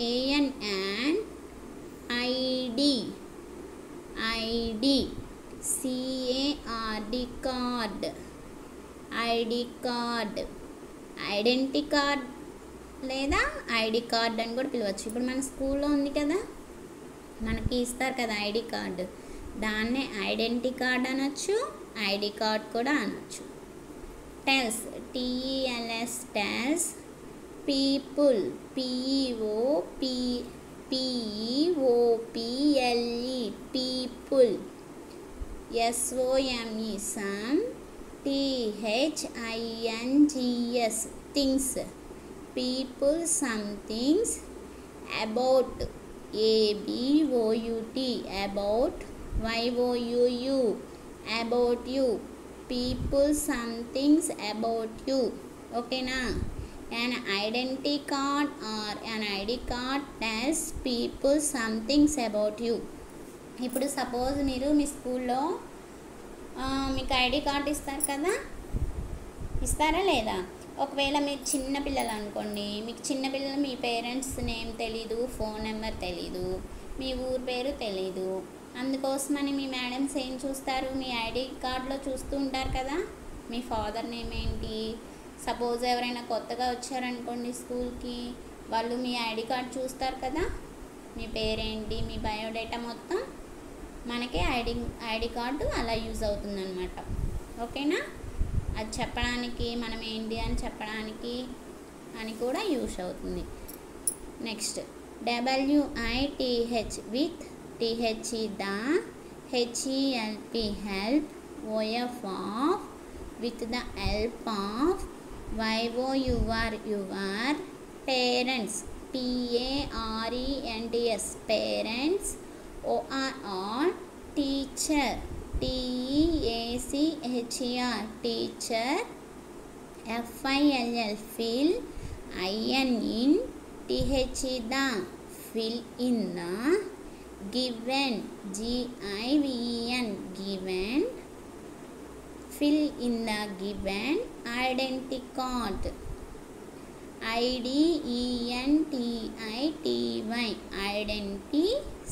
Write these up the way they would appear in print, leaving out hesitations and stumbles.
AN ID CARD card ID card identity card లేదా ID card అని కూడా పిలవచ్చు. ఇప్పుడు మన స్కూల్లో ఉంది కదా, మనకి ఇస్తారు కదా ఐడి కార్డు, దాన్నే ఐడెంటిటీ కార్డ్ అనొచ్చు, ఐడి కార్డ్ కూడా అనొచ్చు. Tells TELS tells people PEOPLE people SOME some THINGS things people somethings about ABOUT about YOUU about you people somethings about you. ఓకేనా? an identity card or an ID card tells people somethings about you. ఇప్పుడు suppose మీరు మీ స్కూల్లో మీకు ID card ఇస్తారు కదా, ఇస్తారా లేదా? ఒకవేళ మీరు చిన్నపిల్లలు అనుకోండి, మీకు చిన్నపిల్లలు మీ పేరెంట్స్ నేమ్ తెలీదు, ఫోన్ నెంబర్ తెలీదు, మీ ఊరు పేరు తెలీదు, అందుకోసమని మీ మేడమ్స్ ఏం చూస్తారు, మీ ఐడి కార్డులో చూస్తూ ఉంటారు కదా, మీ ఫాదర్ నేమ్ ఏంటి. సపోజ్ ఎవరైనా కొత్తగా వచ్చారనుకోండి స్కూల్కి, వాళ్ళు మీ ఐడి కార్డ్ చూస్తారు కదా, మీ పేరేంటి, మీ బయోడేటా మొత్తం మనకి ఐడి కార్డు అలా యూజ్ అవుతుందన్నమాట. ఓకేనా? అది చెప్పడానికి, మనం ఏంటి అని చెప్పడానికి అని కూడా యూజ్ అవుతుంది. Next WITH with THE the, HELP help, OF of, with the help of, YOUR your, parents PARENTS parents, OR teacher TEACHER teacher, FILL fill, IN THE the fill in the, given GIVEN given, fill in the given, identity card IDENTITY identity,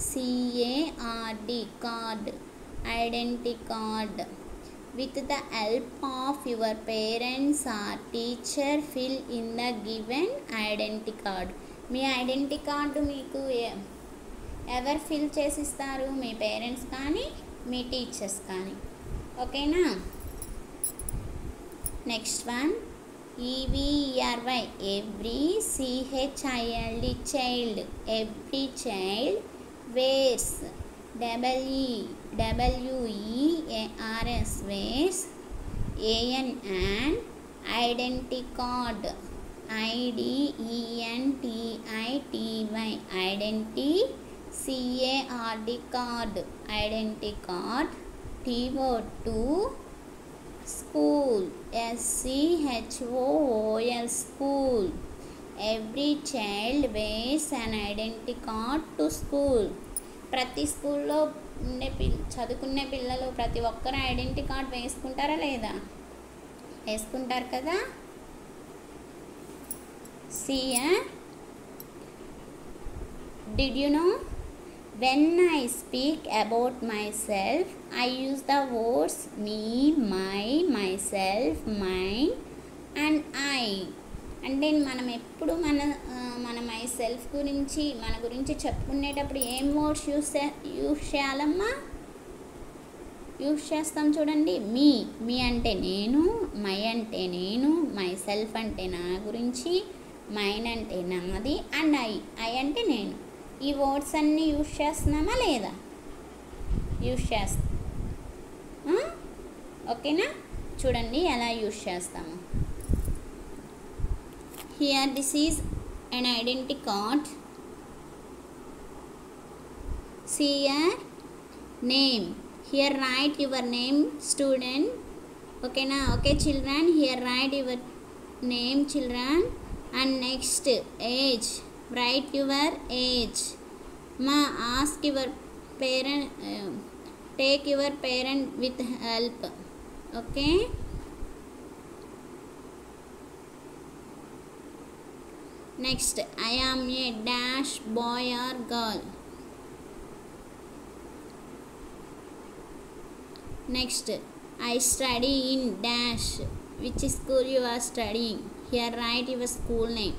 CARD card identity card, with the help of your parents or teacher fill in the given identity card. మీ identity card మీకు ఎవరు fill చేసిస్తారు? మీ parents కానీ మీ teachers కానీ. ఓకేనా? Next one EVERY every, CHILD child, every child, wears, WEWERS wears, AN identity card, IDENTITY identity, CARD card identity card, TO2 school, SCHOOL school, every child wears an identity card to school. ప్రతి స్కూల్లో ఉండే చదువుకునే పిల్లలు ప్రతి ఒక్కరు identity card వేసుకుంటారా లేదా? వేసుకుంటారు కదా. Did you know? When I speak about myself, I use the words me, my, myself, mine and I. అంటే మనం ఎప్పుడు మన మై సెల్ఫ్ గురించి, మన గురించి చెప్పుకునేటప్పుడు ఏం వర్డ్స్ యూజ్ చేయాలమ్మా? యూజ్ చేస్తాం చూడండి. మీ అంటే నేను, మై అంటే నేను, మై సెల్ఫ్ అంటే నా గురించి, మైన్ అంటే నాది, అండ్ ఐ అంటే నేను. ఈ వర్డ్స్ అన్నీ యూజ్ చేస్తున్నామా లేదా? యూజ్ చేస్తాం. ఓకేనా? చూడండి ఎలా యూజ్ చేస్తాము. Here this is an identity card. See your name. Here write your name, student. Okay na? Okay children, here write your name, children. And next age, write your age. Ask your parent, take your parent with help. Okay. Next I am a dash boy or girl. Next I study in dash. Which school you are studying? Here write your school name.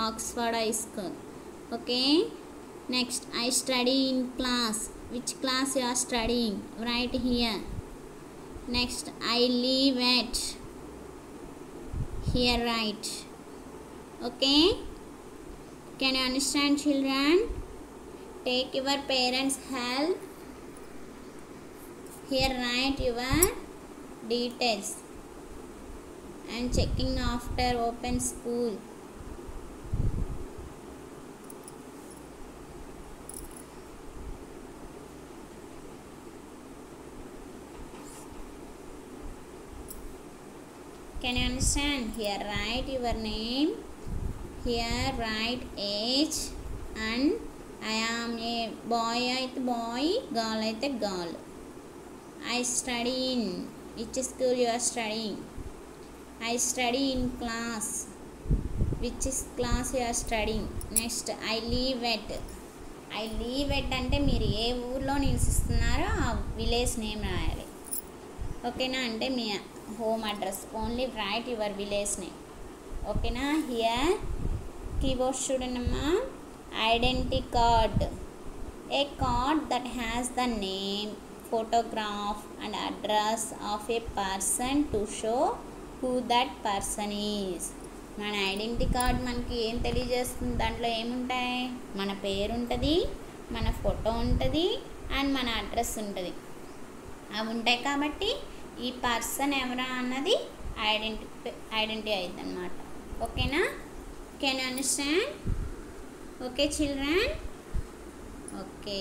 Oxford High School. Okay. Next I study in class. Which class you are studying? Write here. Next I live at. Here write. Okay. Can you understand, children? Take your parents' help. Here write your details. I am checking after open school. Can you understand? Here write your name. Here write age. And I am a boy అయితే boy, girl అయితే girl. I study in. Which school you are studying? I study in class. Which class you are studying? Next I live at. I live at అంటే మీరు ఏ ఊర్లో నివసిస్తున్నారో ఆ village name రాయాలి. ఓకేనా? అంటే మీ home address. Only write your village name. ఓకేనా? Here keywords చూడండమ్మా. Identity card. A card that has the name, photograph and address of a person to show who that person is. మన identity card మనకి ఏం తెలియజేస్తుంది? దాంట్లో ఏముంటాయి? మన పేరు ఉంటుంది, మన ఫోటో ఉంటుంది, అండ్ మన అడ్రస్ ఉంటుంది. అవి ఉంటాయి కాబట్టి ఈ పర్సన్ ఎవరా అన్నది ఐడెంటిటీ అయింది అనమాట. ఓకేనా? Can you understand? Okay children? Okay.